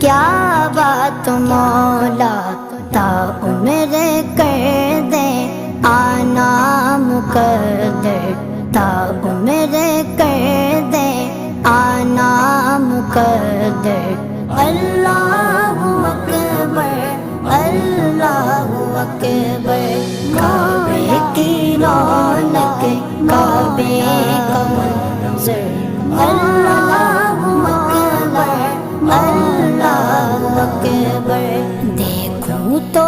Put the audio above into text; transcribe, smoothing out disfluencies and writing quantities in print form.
क्या बात मौला ता उम्र कर दे, आना मुकद्दर ता उम्र कर दे, आना मुकद्दर। अल्लाहु अकबर, अल्लाहु अकबर। काबे की रौनक, काबे का मंज़र। अल्लाहु अकबर, अल्लाहु अकबर। देखूं तो